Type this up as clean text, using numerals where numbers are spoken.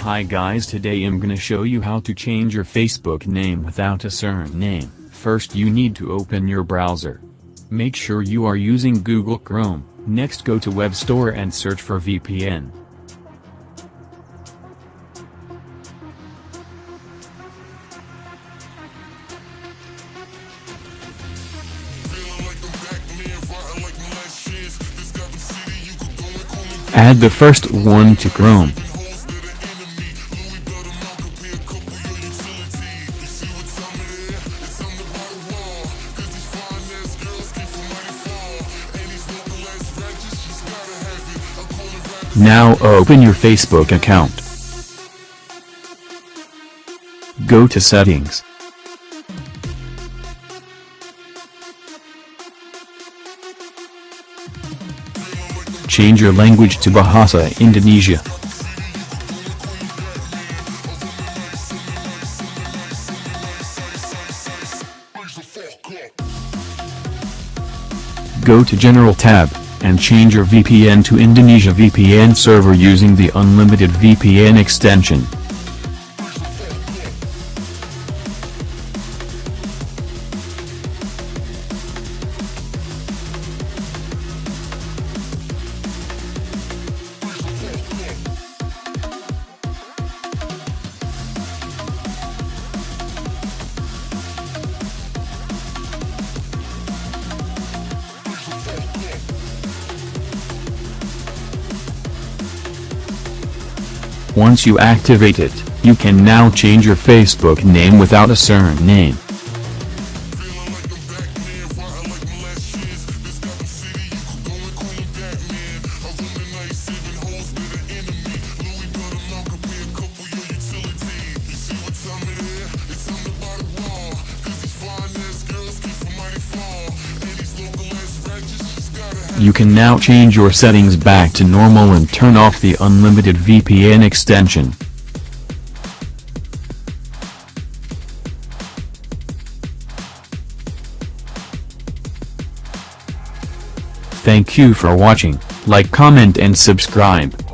Hi guys, today I'm gonna show you how to change your Facebook name without a surname. First you need to open your browser. Make sure you are using Google Chrome. Next go to Web Store and search for VPN. Add the first one to Chrome. Now open your Facebook account. Go to Settings. Change your language to Bahasa Indonesia. Go to General tab, and change your VPN to Indonesia VPN server using the unlimited VPN extension. Once you activate it, you can now change your Facebook name without a surname. You can now change your settings back to normal and turn off the unlimited VPN extension. Thank you for watching. Like, comment and subscribe.